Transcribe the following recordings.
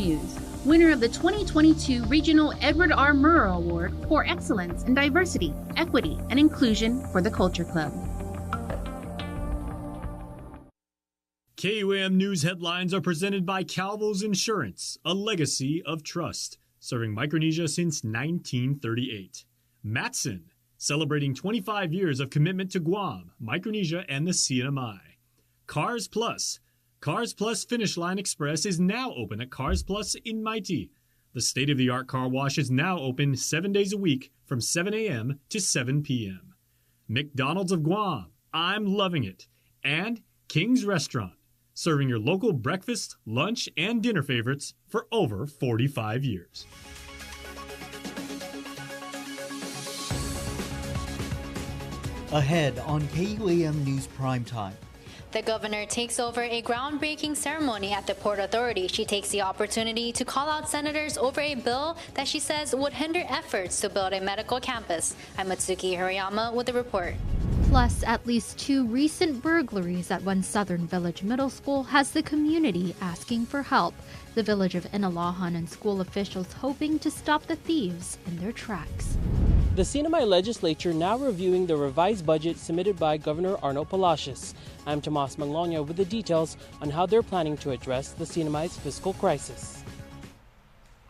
News, winner of the 2022 Regional Edward R. Murrow Award for Excellence in Diversity, Equity, and Inclusion for the Culture Club. KUAM News headlines are presented by Calvo's Insurance, a legacy of trust, serving Micronesia since 1938. Matson, celebrating 25 years of commitment to Guam, Micronesia, and the CNMI. Cars Plus. Cars Plus Finish Line Express is now open at Cars Plus in Mighty. The state-of-the-art car wash is now open 7 days a week from 7 a.m. to 7 p.m. McDonald's of Guam, I'm loving it. And King's Restaurant, serving your local breakfast, lunch, and dinner favorites for over 45 years. Ahead on KUAM News Primetime. The governor takes over a groundbreaking ceremony at the Port Authority. She takes the opportunity to call out senators over a bill that she says would hinder efforts to build a medical campus. I'm Matsuki Hirayama with the report. Plus, at least 2 recent burglaries at one Southern Village middle school has the community asking for help. The village of Inalahan and school officials hoping to stop the thieves in their tracks. The CNMI legislature now reviewing the revised budget submitted by Governor Arnold Palacios. I'm Tomas Manglona with the details on how they're planning to address the CNMI's fiscal crisis.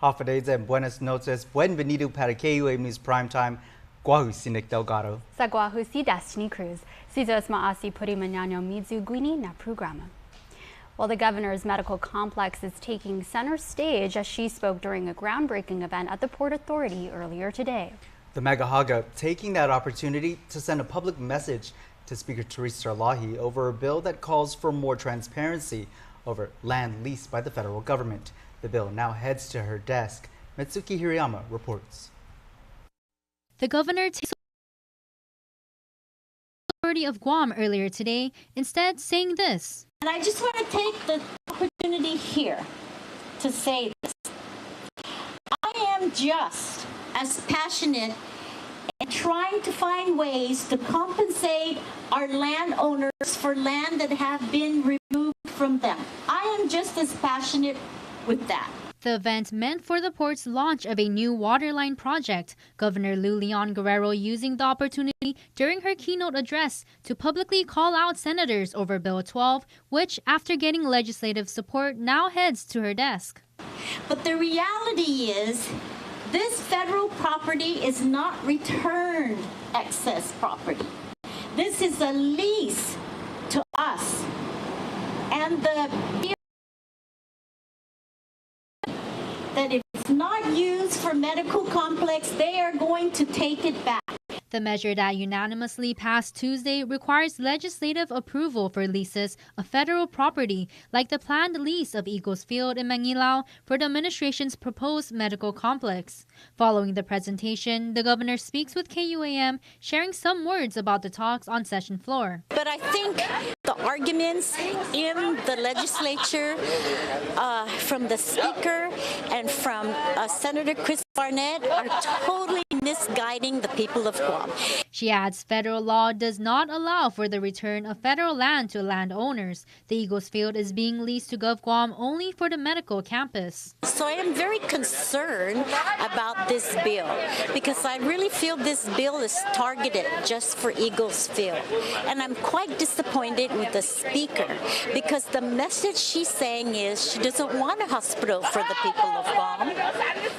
Hafidez and buenas noches. Bienvenido para KUAM News Primetime. Guahu si Nick Delgado. Sa Guahu si Destiny Cruz. Si Dos Maasi Puri Manano Midzu Guini na programa. Well, the governor's medical complex is taking center stage as she spoke during a groundbreaking event at the Port Authority earlier today. The Magahaga taking that opportunity to send a public message to Speaker Teresa Sarlahi over a bill that calls for more transparency over land leased by the federal government. The bill now heads to her desk. Mitsuki Hirayama reports. The governor takes authority of Guam earlier today, instead saying this. And I just want to take the opportunity here to say this. I am just as passionate in trying to find ways to compensate our landowners for land that have been removed from them. I am just as passionate with that. The event meant for the port's launch of a new waterline project. Governor Leon Guerrero using the opportunity during her keynote address to publicly call out senators over Bill 12, which, after getting legislative support, now heads to her desk. But the reality is, this federal property is not returned excess property. This is a lease to us. And the that if it's not used for medical complex, they are going to take it back. The measure that unanimously passed Tuesday requires legislative approval for leases of federal property, like the planned lease of Eagles Field in Manilao for the administration's proposed medical complex. Following the presentation, the governor speaks with KUAM, sharing some words about the talks on session floor. But I think the arguments in the legislature from the speaker and from Senator Chris Barnett are totally misguiding the people of Guam. She adds federal law does not allow for the return of federal land to landowners. The Eagles Field is being leased to Gov Guam only for the medical campus. So I am very concerned about this bill because I really feel this bill is targeted just for Eagles Field. And I'm quite disappointed with the speaker because the message she's saying is she doesn't want a hospital for the people of Guam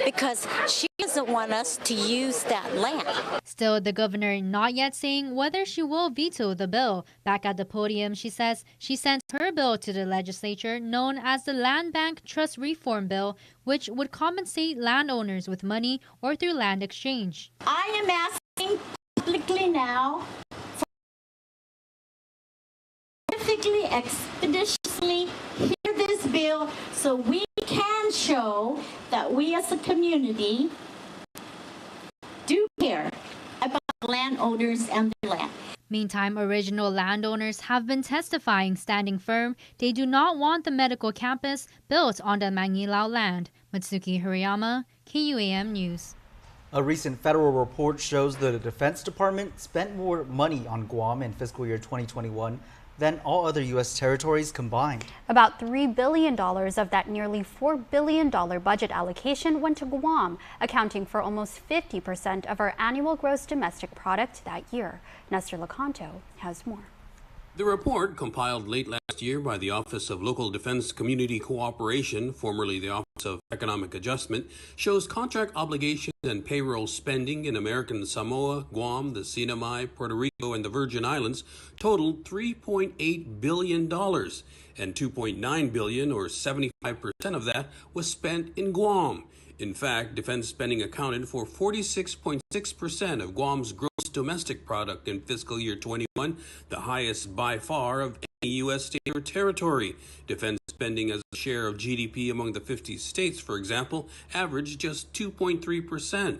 because she doesn't want us to use that land. Still, the governor not yet saying whether she will veto the bill. Back at the podium, she says she sent her bill to the legislature known as the Land Bank Trust Reform Bill, which would compensate landowners with money or through land exchange. I am asking publicly now for specifically, expeditiously hear this bill so we can show that we as a community do care about landowners and their land. Meantime, original landowners have been testifying, standing firm they do not want the medical campus built on the Manilao land. Matsuki Hirayama, KUAM News. A recent federal report shows that the Defense Department spent more money on Guam in fiscal year 2021 than all other U.S. territories combined. About $3 billion of that nearly $4 billion budget allocation went to Guam, accounting for almost 50% of our annual gross domestic product that year. Nestor Lecanto has more. The report, compiled late last year by the Office of Local Defense Community Cooperation, formerly the Office of Economic Adjustment, shows contract obligations and payroll spending in American Samoa, Guam, the Sinai, Puerto Rico, and the Virgin Islands totaled $3.8 billion, and $2.9 billion, or 75% of that, was spent in Guam. In fact, defense spending accounted for 46.6% of Guam's gross domestic product in fiscal year 21, the highest by far of any U.S. state or territory. Defense spending as a share of GDP among the 50 states, for example, averaged just 2.3%.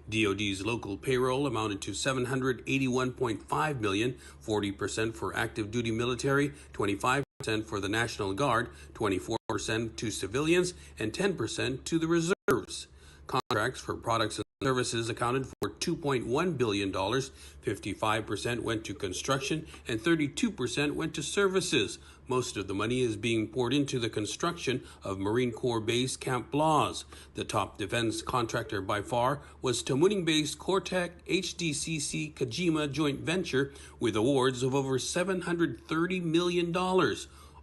DoD's local payroll amounted to $781.5 million, 40% for active duty military, 25% for the National Guard, 24% to civilians, and 10% to the reserves. Contracts for products and services accounted for $2.1 billion, 55% went to construction, and 32% went to services. Most of the money is being poured into the construction of Marine Corps Base Camp Blaz. The top defense contractor by far was Tamuning-based Cortec HDCC Kajima joint venture with awards of over $730 million.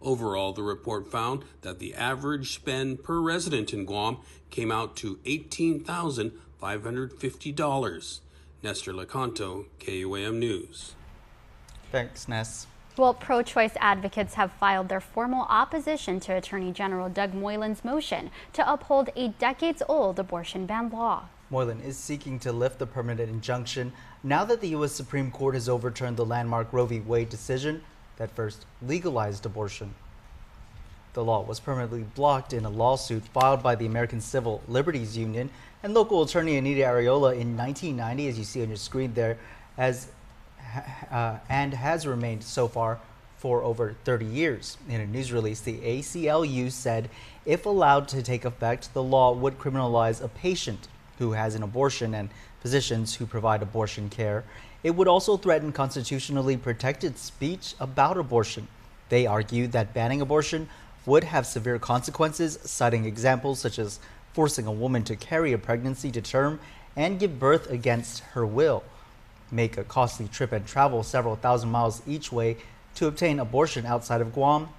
Overall, the report found that the average spend per resident in Guam came out to $18,550. Nestor Lecanto, KUAM News. Thanks, Ness. Well, pro-choice advocates have filed their formal opposition to Attorney General Doug Moylan's motion to uphold a decades-old abortion ban law. Moylan is seeking to lift the permanent injunction now that the U.S. Supreme Court has overturned the landmark Roe v. Wade decision that first legalized abortion. The law was permanently blocked in a lawsuit filed by the American Civil Liberties Union and local attorney Anita Areola in 1990, as you see on your screen there, and has remained so far for over 30 years. In a news release, the ACLU said if allowed to take effect, the law would criminalize a patient who has an abortion and physicians who provide abortion care. It would also threaten constitutionally protected speech about abortion. They argued that banning abortion would have severe consequences, citing examples such as forcing a woman to carry a pregnancy to term and give birth against her will, make a costly trip and travel several thousand miles each way to obtain abortion outside of Guam,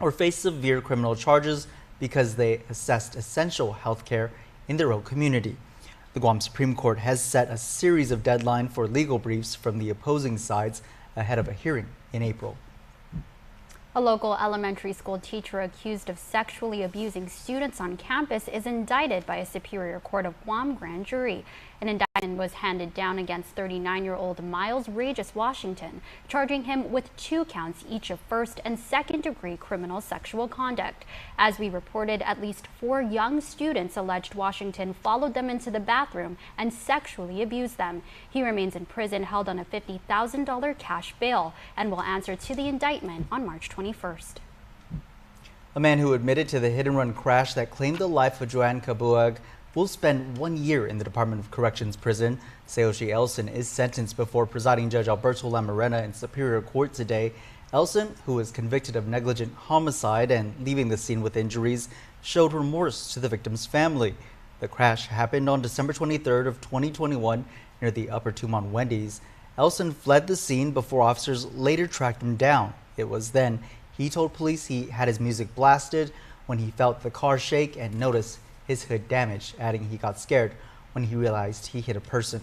or face severe criminal charges because they assessed essential health care in their own community. The Guam Supreme Court has set a series of deadlines for legal briefs from the opposing sides ahead of a hearing in April. A local elementary school teacher accused of sexually abusing students on campus is indicted by a Superior Court of Guam grand jury. An indictment was handed down against 39-year-old Miles Regis Washington, charging him with 2 counts each of first and second-degree criminal sexual conduct. As we reported, at least 4 young students alleged Washington followed them into the bathroom and sexually abused them. He remains in prison, held on a $50,000 cash bail, and will answer to the indictment on March 21st. A man who admitted to the hit-and-run crash that claimed the life of Joanne Kabuag will spend 1 year in the Department of Corrections prison. Seoshi Elson is sentenced before presiding Judge Alberto Lamarena in Superior Court today. Elson, who was convicted of negligent homicide and leaving the scene with injuries, showed remorse to the victim's family. The crash happened on December 23rd of 2021 near the Upper Tumon Wendy's. Elson fled the scene before officers later tracked him down. It was then he told police he had his music blasted when he felt the car shake and noticed his hood damaged, adding he got scared when he realized he hit a person.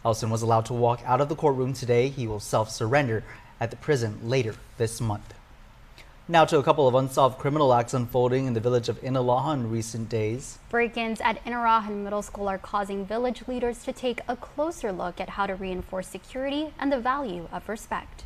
Elson was allowed to walk out of the courtroom today. He will self-surrender at the prison later this month. Now to a couple of unsolved criminal acts unfolding in the village of Inalaha in recent days. Break-ins at Inarahan Middle School are causing village leaders to take a closer look at how to reinforce security and the value of respect.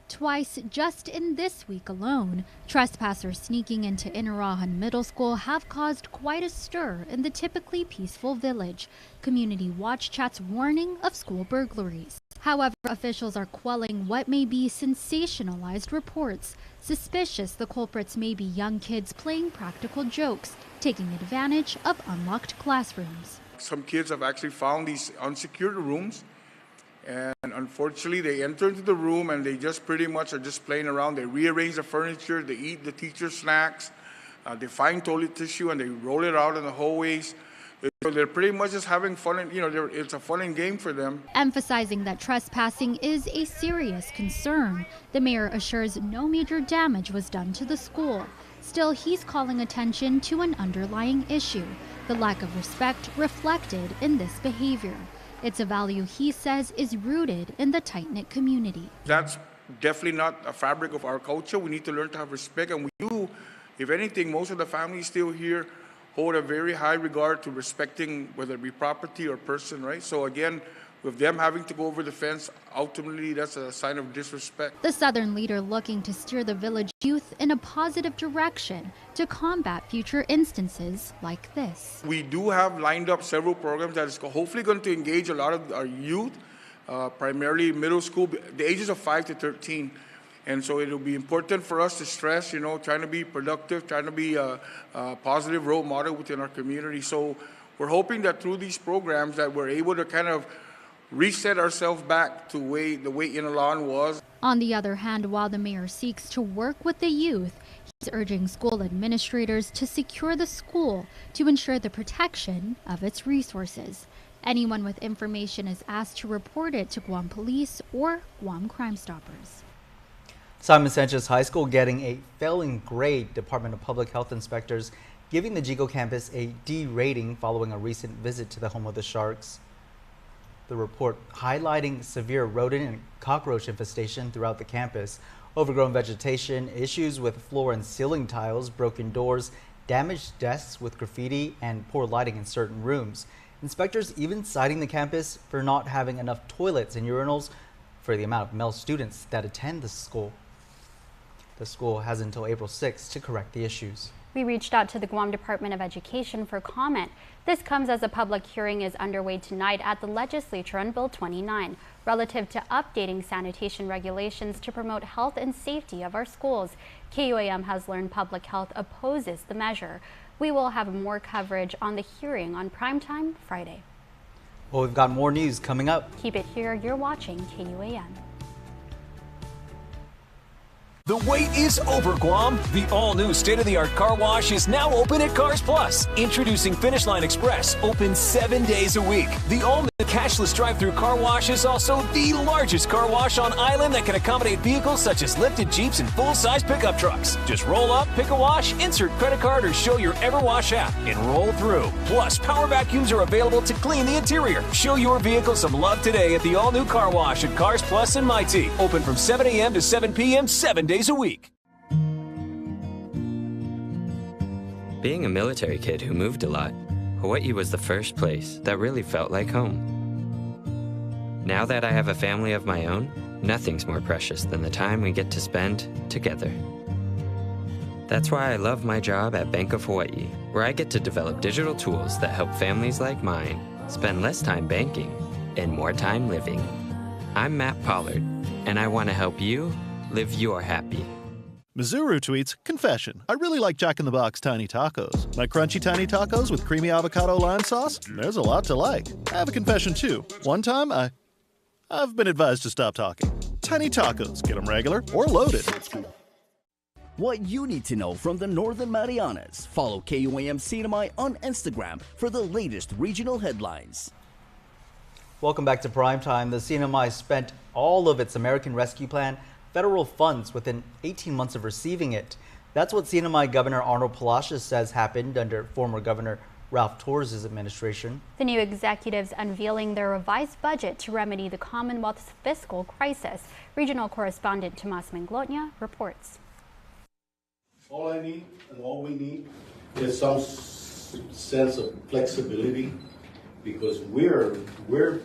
Twice just in this week alone, trespassers sneaking into Inarahan Middle School have caused quite a stir in the typically peaceful village. Community watch chats warning of school burglaries. However, officials are quelling what may be sensationalized reports. Suspicious the culprits may be young kids playing practical jokes, taking advantage of unlocked classrooms. Some kids have actually found these unsecured rooms And unfortunately, they enter into the room and they just pretty much are just playing around. They rearrange the furniture, they eat the teacher's snacks, they find toilet tissue and they roll it out in the hallways. So they're pretty much just having fun, and it's a fun and game for them. Emphasizing that trespassing is a serious concern, the mayor assures no major damage was done to the school. Still, he's calling attention to an underlying issue, the lack of respect reflected in this behavior. It's a value he says is rooted in the tight-knit community. That's definitely not a fabric of our culture. We need to learn to have respect, and we do. If anything, most of the families still here hold a very high regard to respecting whether it be property or person, right? So again, with them having to go over the fence, ultimately that's a sign of disrespect. The Southern leader looking to steer the village youth in a positive direction to combat future instances like this. We do have lined up several programs that is hopefully going to engage a lot of our youth, primarily middle school, the ages of 5 to 13. And so it'll be important for us to stress, trying to be productive, trying to be a positive role model within our community. So we're hoping that through these programs that we're able to kind of reset ourselves back to the way Inalon was. On the other hand, while the mayor seeks to work with the youth, he's urging school administrators to secure the school to ensure the protection of its resources. Anyone with information is asked to report it to Guam Police or Guam Crime Stoppers. Simon Sanchez High School getting a failing grade. Department of Public Health inspectors giving the Jigo campus a D rating following a recent visit to the home of the Sharks. The report highlighting severe rodent and cockroach infestation throughout the campus, overgrown vegetation, issues with floor and ceiling tiles, broken doors, damaged desks with graffiti, and poor lighting in certain rooms. Inspectors even citing the campus for not having enough toilets and urinals for the amount of male students that attend the school. The school has until April 6th to correct the issues. We reached out to the Guam Department of Education for comment. This comes as a public hearing is underway tonight at the legislature on Bill 29, relative to updating sanitation regulations to promote health and safety of our schools. KUAM has learned public health opposes the measure. We will have more coverage on the hearing on primetime Friday. Well, we've got more news coming up. Keep it here. You're watching KUAM. The wait is over, Guam. The all-new state-of-the-art car wash is now open at Cars Plus. Introducing Finish Line Express, open 7 days a week. The all-new cashless drive-through car wash is also the largest car wash on island that can accommodate vehicles such as lifted Jeeps and full-size pickup trucks. Just roll up, pick a wash, insert credit card, or show your EverWash app and roll through. Plus, power vacuums are available to clean the interior. Show your vehicle some love today at the all-new car wash at Cars Plus in Mighty. Open from 7 a.m. to 7 p.m. 7 days a week. Being a military kid who moved a lot, Hawaii was the first place that really felt like home. Now that I have a family of my own, nothing's more precious than the time we get to spend together. That's why I love my job at Bank of Hawaii, where I get to develop digital tools that help families like mine spend less time banking and more time living. I'm Matt Pollard, and I want to help you live your happy. Mizuru tweets, confession, I really like Jack in the Box Tiny Tacos. My crunchy tiny tacos with creamy avocado lime sauce? There's a lot to like. I have a confession too. One time, I've been advised to stop talking. Tiny tacos, get them regular or loaded. What you need to know from the Northern Marianas. Follow KUAM CNMI on Instagram for the latest regional headlines. Welcome back to Primetime. The CNMI spent all of its American Rescue Plan federal funds within 18 months of receiving it. That's what CNMI Governor Arnold Palacios says happened under former Governor Ralph Torres' administration. The new executives unveiling their revised budget to remedy the Commonwealth's fiscal crisis. Regional correspondent Tomas Manglotnia reports. All I need and all we need is some sense of flexibility because we're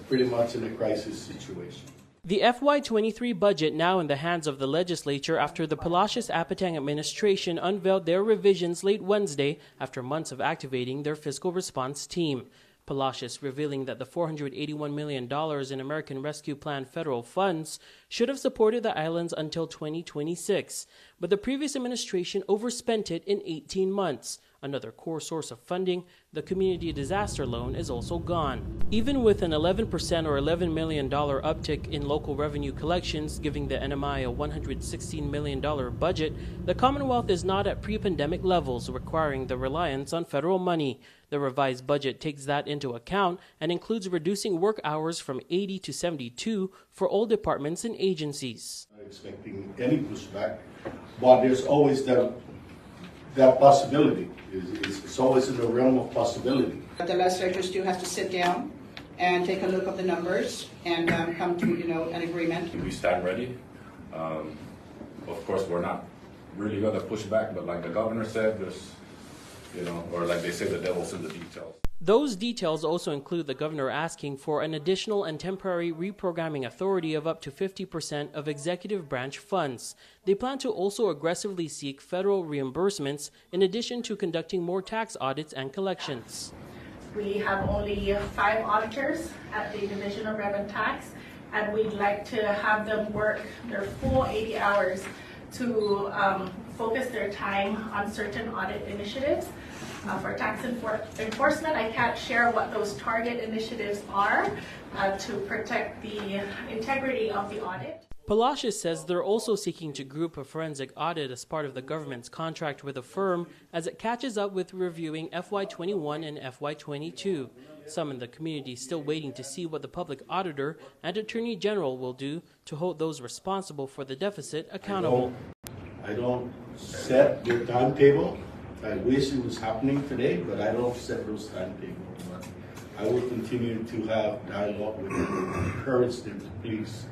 pretty much in a crisis situation. The FY23 budget now in the hands of the legislature after the Palacios-Apatang administration unveiled their revisions late Wednesday after months of activating their fiscal response team. Palacios revealing that the $481 million in American Rescue Plan federal funds should have supported the islands until 2026, but the previous administration overspent it in 18 months. Another core source of funding, the community disaster loan, is also gone. Even with an 11% or $11 million uptick in local revenue collections, giving the NMI a $116 million budget, the Commonwealth is not at pre-pandemic levels, requiring the reliance on federal money. The revised budget takes that into account and includes reducing work hours from 80 to 72 for all departments and agencies. Not expecting any pushback, but there's always that possibility. It's always in the realm of possibility. The legislators do have to sit down and take a look at the numbers and come to an agreement. We stand ready. Of course, we're not really going to push back, but like the governor said, there's, or like they say, the devil's in the details. Those details also include the governor asking for an additional and temporary reprogramming authority of up to 50% of executive branch funds. They plan to also aggressively seek federal reimbursements in addition to conducting more tax audits and collections. We have only 5 auditors at the Division of Revenue Tax, and we'd like to have them work their full 80 hours to focus their time on certain audit initiatives. For tax enforcement, I can't share what those target initiatives are to protect the integrity of the audit. Palacios says they're also seeking to group a forensic audit as part of the government's contract with a firm as it catches up with reviewing FY21 and FY22. Some in the community still waiting to see what the public auditor and attorney general will do to hold those responsible for the deficit accountable. I don't set the timetable. I wish it was happening today, but I don't set those timetables. But I will continue to have dialogue with them, encourage them to please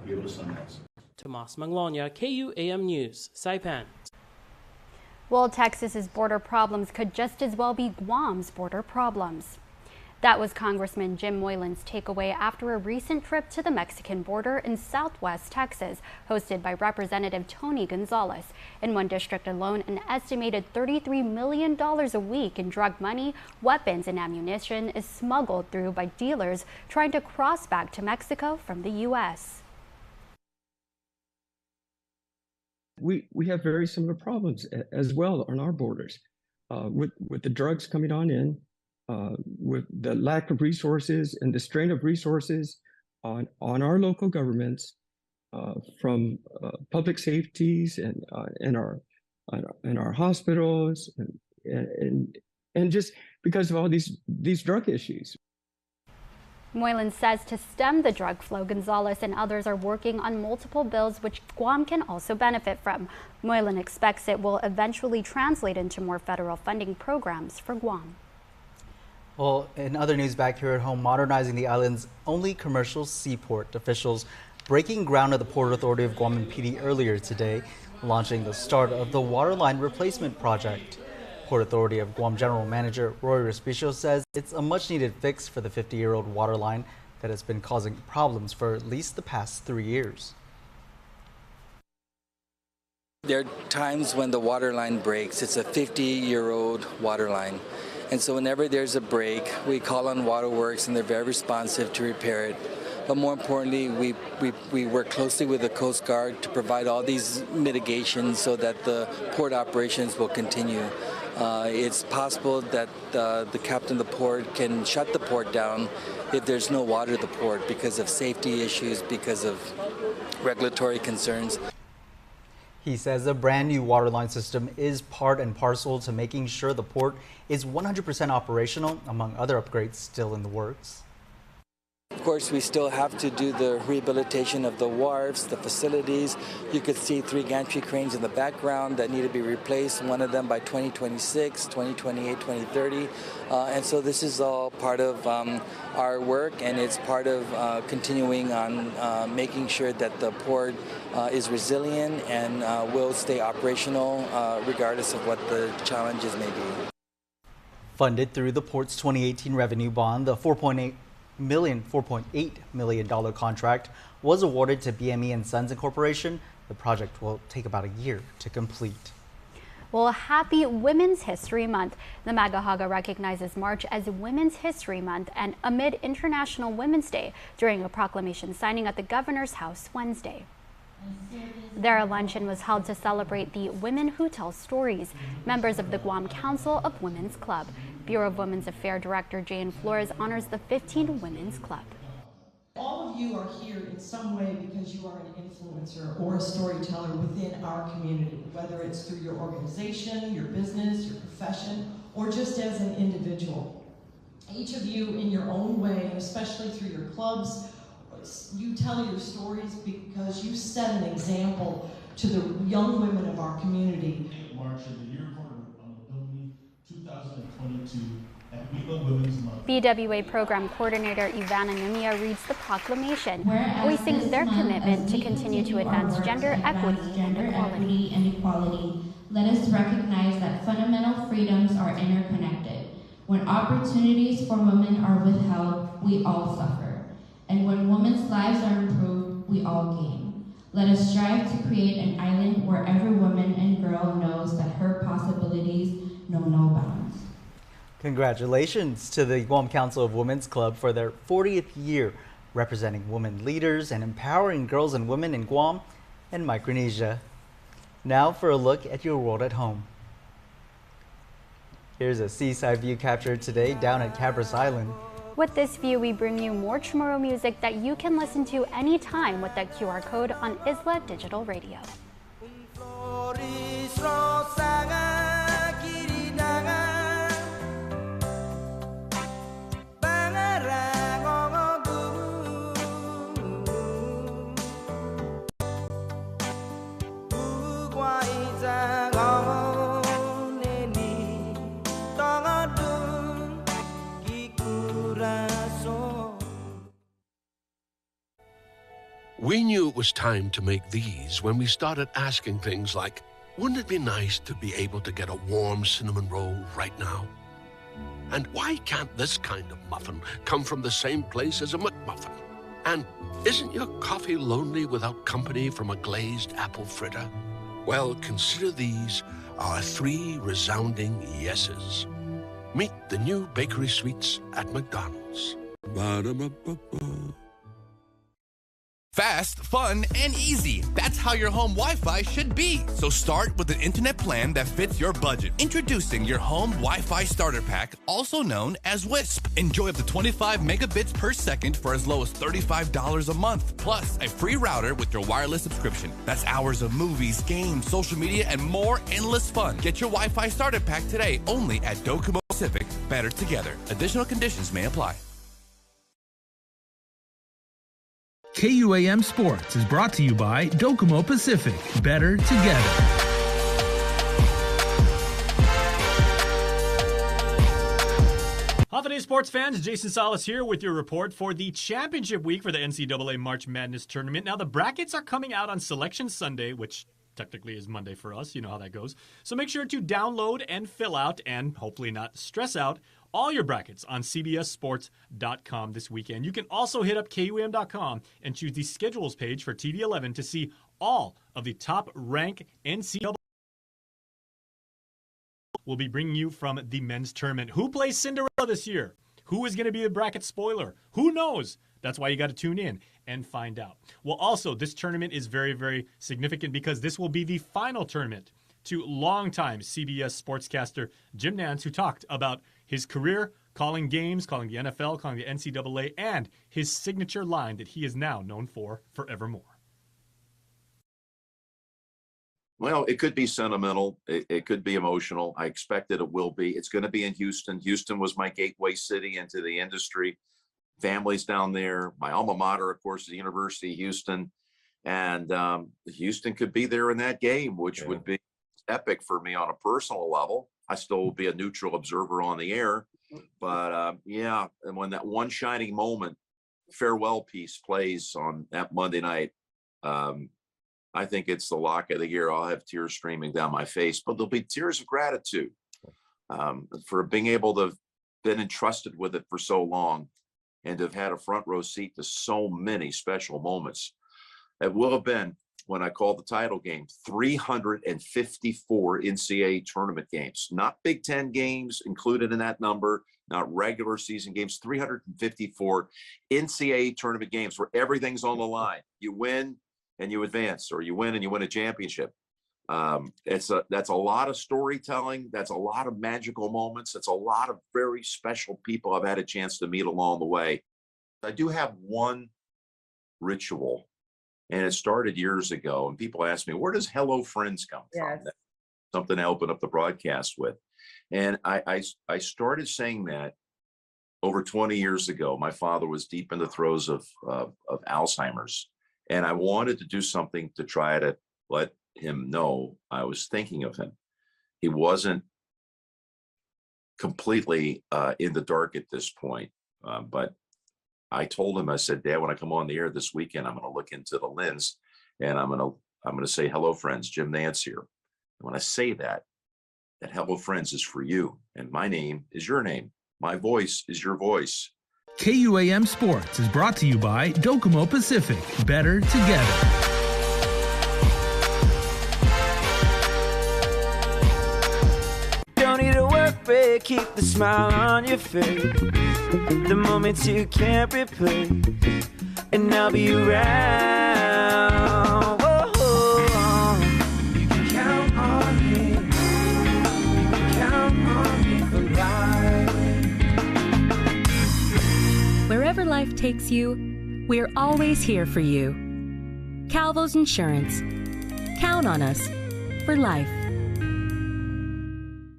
give us an answer. Tomas Manglonia, KUAM News, Saipan. Well, Texas's border problems could just as well be Guam's border problems. That was Congressman Jim Moylan's takeaway after a recent trip to the Mexican border in southwest Texas, hosted by Representative Tony Gonzalez. In one district alone, an estimated $33 million a week in drug money, weapons, and ammunition is smuggled through by dealers trying to cross back to Mexico from the U.S. We have very similar problems as well on our borders, with the drugs coming on in. With the lack of resources and the strain of resources on our local governments, from public safeties and our hospitals and just because of all these drug issues. Moylan says to stem the drug flow, Gonzalez and others are working on multiple bills which Guam can also benefit from. Moylan expects it will eventually translate into more federal funding programs for Guam. Well, in other news back here at home, modernizing the island's only commercial seaport. Officials breaking ground at the Port Authority of Guam and PD earlier today, launching the start of the Waterline Replacement project. Port Authority of Guam General Manager Roy Respicio says it's a much-needed fix for the 50-year-old waterline that has been causing problems for at least the past 3 years. There are times when the water line breaks. It's a 50-year-old water line. And so whenever there's a break, we call on Waterworks and they're very responsive to repair it. But more importantly, we work closely with the Coast Guard to provide all these mitigations so that the port operations will continue. It's possible that the captain of the port can shut the port down if there's no water at the port because of safety issues, because of regulatory concerns. He says a brand new waterline system is part and parcel to making sure the port is 100% operational, among other upgrades still in the works. Of course, we still have to do the rehabilitation of the wharves, the facilities. You could see 3 gantry cranes in the background that need to be replaced, one of them by 2026, 2028, 2030. And so this is all part of our work, and it's part of continuing on making sure that the port is resilient and will stay operational regardless of what the challenges may be. Funded through the port's 2018 revenue bond, the $4.8 million contract was awarded to BME and Sons Incorporation. The project will take about a year to complete. Well, happy Women's History Month. The Magahaga recognizes March as Women's History Month and amid International Women's Day during a proclamation signing at the Governor's House Wednesday. Their luncheon was held to celebrate the Women Who Tell Stories, members of the Guam Council of Women's Club. Bureau of Women's Affairs Director Jane Flores honors the 15 Women's Club. All of you are here in some way because you are an influencer or a storyteller within our community, whether it's through your organization, your business, your profession, or just as an individual. Each of you in your own way, and especially through your clubs, you tell your stories because you set an example to the young women of our community. March of the year on Mobility 2022 at WIBA Women's Month. BWA Program Coordinator Ivana Numia reads the proclamation, voicing their commitment to continue to advance gender equity and equality. Let us recognize that fundamental freedoms are interconnected. When opportunities for women are withheld, we all suffer. And when women's lives are improved, we all gain. Let us strive to create an island where every woman and girl knows that her possibilities know no bounds. Congratulations to the Guam Council of Women's Club for their 40th year representing women leaders and empowering girls and women in Guam and Micronesia. Now for a look at your world at home. Here's a seaside view captured today down at Cabras Island. With this view, we bring you more Chamorro music that you can listen to anytime with that QR code on Isla Digital Radio. We knew it was time to make these when we started asking things like, wouldn't it be nice to be able to get a warm cinnamon roll right now? And why can't this kind of muffin come from the same place as a McMuffin? And isn't your coffee lonely without company from a glazed apple fritter? Well, consider these our 3 resounding yeses. Meet the new bakery sweets at McDonald's. Ba-da-ba-ba-ba. Fast, fun, and easy. That's how your home Wi-Fi should be. So start with an internet plan that fits your budget. Introducing your home Wi-Fi starter pack, also known as WISP. Enjoy up to 25 megabits per second for as low as $35 a month. Plus, a free router with your wireless subscription. That's hours of movies, games, social media, and more endless fun. Get your Wi-Fi starter pack today only at Docomo Pacific. Better together. Additional conditions may apply. KUAM Sports is brought to you by Docomo Pacific. Better together. Holiday sports fans, Jason Salas here with your report for the championship week for the NCAA March Madness tournament. Now, the brackets are coming out on Selection Sunday, which technically is Monday for us. You know how that goes. So make sure to download and fill out, and hopefully not stress out, all your brackets on cbssports.com this weekend. You can also hit up KUAM.com and choose the schedules page for TV 11 to see all of the top rank NCAA. We'll be bringing you from the men's tournament. Who plays Cinderella this year? Who is going to be a bracket spoiler? Who knows? That's why you got to tune in and find out. Well, also, this tournament is very, very significant because this will be the final tournament to longtime CBS sportscaster Jim Nantz, who talked about his career calling games, calling the NFL, calling the NCAA, and his signature line that he is now known for forevermore. Well, it could be sentimental. It could be emotional. I expect that it will be. It's going to be in Houston. Houston was my gateway city into the industry. Families down there. My alma mater, of course, is the University of Houston. And Houston could be there in that game, which would be epic for me on a personal level. I still will be a neutral observer on the air. But yeah, and when that one shining moment farewell piece plays on that Monday night, I think it's the lock of the year. I'll have tears streaming down my face, but there'll be tears of gratitude for being able to have been entrusted with it for so long and to have had a front row seat to so many special moments. It will have been, when I called the title game, 354 NCAA tournament games, not Big Ten games included in that number, not regular season games, 354 NCAA tournament games where everything's on the line. You win, and you advance, or you win and you win a championship. That's a lot of storytelling. That's a lot of magical moments. That's a lot of very special people I've had a chance to meet along the way. I do have one ritual, and it started years ago, and people ask me, where does hello friends come from? That's something I open up the broadcast with. And I started saying that over 20 years ago. My father was deep in the throes of Alzheimer's, and I wanted to do something to try to let him know I was thinking of him. He wasn't completely in the dark at this point, but I told him, I said, Dad, when I come on the air this weekend, I'm going to look into the lens, and I'm going to say, hello friends, Jim Nance here. And when I say that hello friends is for you, and my name is your name. My voice is your voice. KUAM Sports is brought to you by Docomo Pacific. Better together. Don't need a work break, keep the smile on your face. The moments you can't replace, and I'll be around. Whoa, you can count on me. You can count on me for life. Wherever life takes you, we're always here for you. Calvo's Insurance. Count on us for life.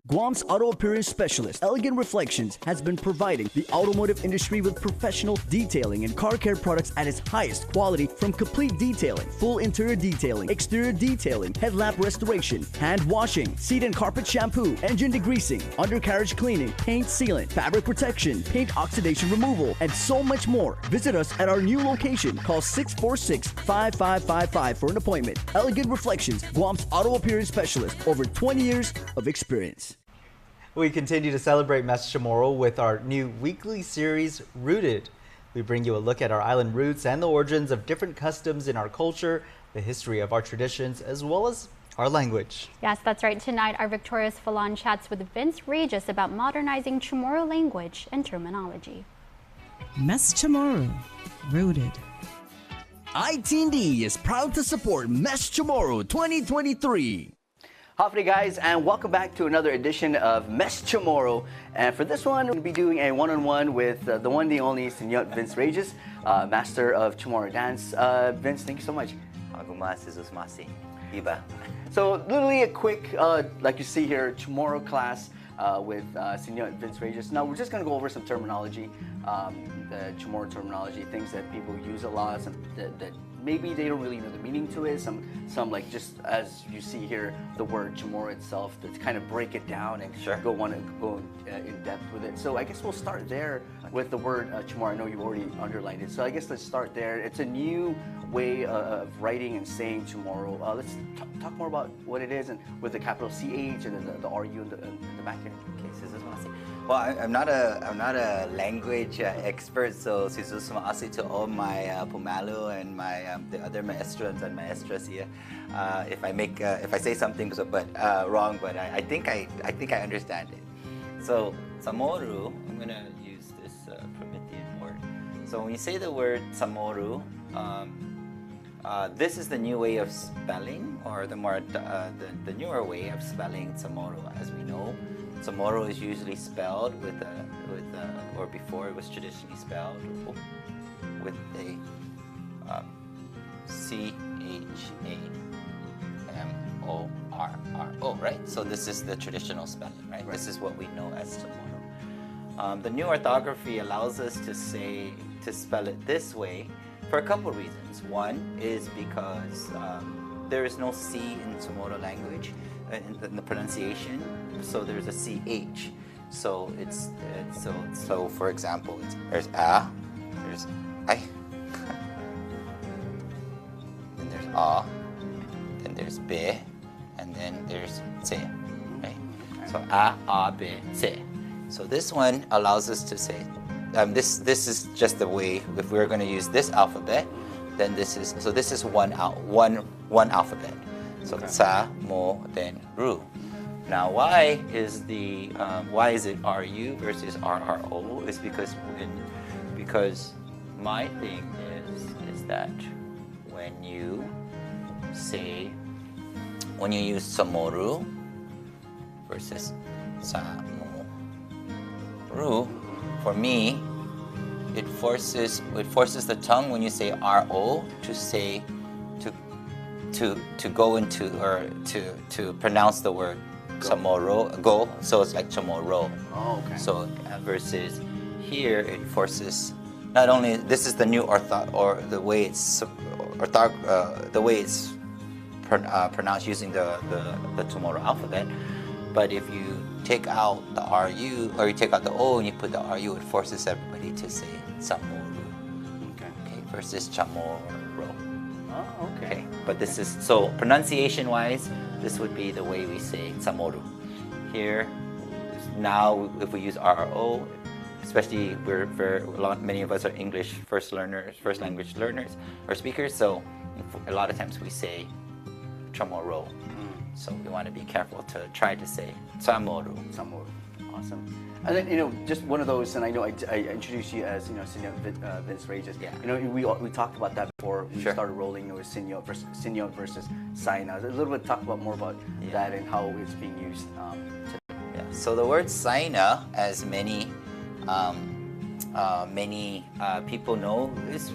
Guam's auto appearance specialist, Elegant Reflections, has been providing the automotive industry with professional detailing and car care products at its highest quality, from complete detailing, full interior detailing, exterior detailing, headlamp restoration, hand washing, seat and carpet shampoo, engine degreasing, undercarriage cleaning, paint sealant, fabric protection, paint oxidation removal, and so much more. Visit us at our new location. Call 646-5555 for an appointment. Elegant Reflections, Guam's auto appearance specialist, over 20 years of experience. We continue to celebrate Mes Chamorro with our new weekly series, Rooted. We bring you a look at our island roots and the origins of different customs in our culture, the history of our traditions, as well as our language. Yes, that's right. Tonight, our Victorious Falon chats with Vince Regis about modernizing Chamorro language and terminology. Mes Chamorro, Rooted. ITD is proud to support Mes Chamorro 2023. Howdy guys, and welcome back to another edition of Mes Chamorro. And for this one, we'll be doing a one-on-one with the one, the only, Senor Vince Regis, master of Chamorro dance. Vince, thank you so much. So literally a quick, like you see here, Chamorro class with Senor Vince Regis. Now we're just going to go over some terminology, the Chamorro terminology, things that people use a lot, some that maybe they don't really know the meaning to it. Some like, just as you see here, the word Chamorro itself, to kind of break it down and go in depth with it. So I guess we'll start there with the word Chamorro. I know you already underlined it, so I guess let's start there. It's a new way of writing and saying Chamorro. Let's talk more about what it is, and with the capital CH and the RU in the back here. Okay, well, I'm not a language expert, so sisusumasi to all my Pumalo and my the other maestros and maestras here. If I say something wrong, but I think I understand it. So Samoru, I'm gonna use this primitive word. So when you say the word Samoru, this is the new way of spelling, or the newer way of spelling Samoru. As we know, Samoru is usually spelled or before it was traditionally spelled with a C-H-A-M-O-R-R-O, right? So this is the traditional spelling, right? This is what we know as Samoru. The new orthography allows us to spell it this way for a couple of reasons. One is because there is no C in Chamorro language in the pronunciation, so there's a CH. So so for example, there's A, there's I, then there's A, then there's B, and then there's C, right? So A, B, C. So this one allows us to say, this is just the way, if we're going to use this alphabet, then this is one alphabet. So Sa, Mo, then Ru. Now why is it RU versus RRO? Is because my thing is that when you say, when you use samoru versus samoru, for me, it forces the tongue when you say ro to say to go into or to pronounce the word samoro go, so it's like chamorro. Oh, okay. So versus here it forces not only this is the new the way it's pronounced using the tomorrow alphabet, but if you take out the ru or you take out the o and you put the ru, it forces everybody to say samoru. Okay. Versus chamorro. Oh, okay. But this is so pronunciation wise, this would be the way we say samoru. Here, now if we use RRO, especially many of us are English first language learners or speakers, so a lot of times we say chamorro. So we want to be careful to try to say samoru. Samoru. Awesome. And then, just one of those, and I know I introduced you as, Senior Vince Regis. Yeah. We talked about that before we started rolling. It was Senior versus Saina. A little bit talk about more about that and how it's being used today. Yeah. So the word Saina, as many people know,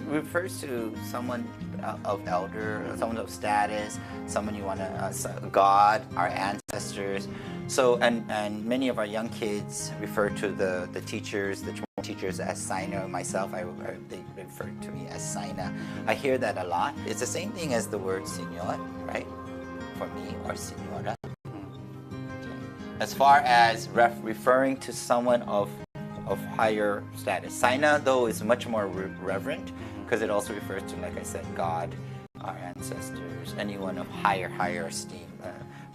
refers to someone of elder, someone of status, someone you want to, God, our ancestors. So, and many of our young kids refer to the teachers, the teachers as Saina. Myself, they refer to me as Saina. I hear that a lot. It's the same thing as the word Senor, right? For me, or Senora. As far as referring to someone of higher status. Saina, though, is much more reverent because it also refers to, like I said, God, our ancestors, anyone of higher esteem.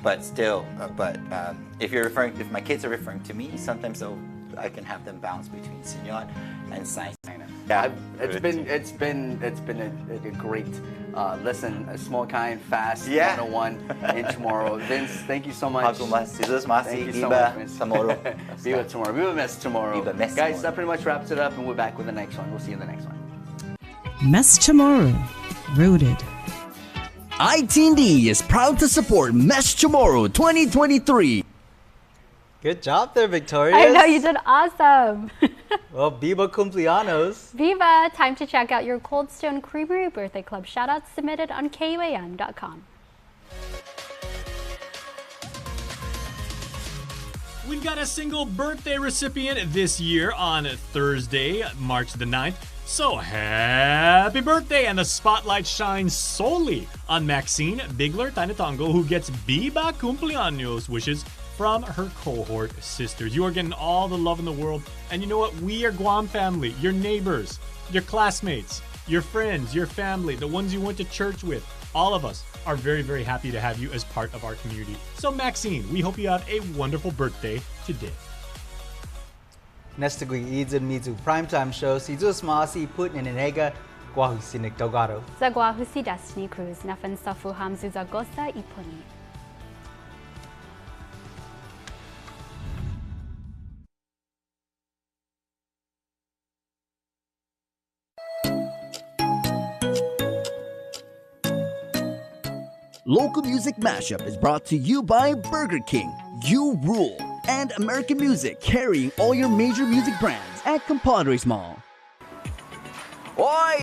But still, if my kids are referring to me, sometimes I can have them bounce between Senor and Saina. Yeah, it's been a great lesson, a small, kind, fast 101 in tomorrow. Vince, thank you so much. Thank you so much, Vince. Viva tomorrow. Viva Mess tomorrow. Guys, that pretty much wraps it up, and we're back with the next one. We'll see you in the next one. Mess Tomorrow, Rooted. ITD is proud to support Mesh Tomorrow 2023. Good job there, Victoria. I know, you did awesome. Well, Viva Cumpleaños. Viva! Time to check out your Cold Stone Creamery Birthday Club shoutouts submitted on KUAM.com. We've got a single birthday recipient this year on Thursday, March the 9th. So happy birthday! And the spotlight shines solely on Maxine Bigler Tainatongo, who gets Viva Cumpleaños wishes from her cohort sisters. You are getting all the love in the world. And you know what? We are Guam family, your neighbors, your classmates, your friends, your family, the ones you went to church with. All of us are very, very happy to have you as part of our community. So Maxine, we hope you have a wonderful birthday today. Next week, Idzin Mizu Primetime Show, si Zus Maasi Put in Enega, Guahusinik Delgado. Zaguahusi Destiny Cruz, Nafan Safu Hamzu Zagosa Ipuni. Local Music Mashup is brought to you by Burger King, You Rule, and American Music, carrying all your major music brands at Compadres Mall. Oi!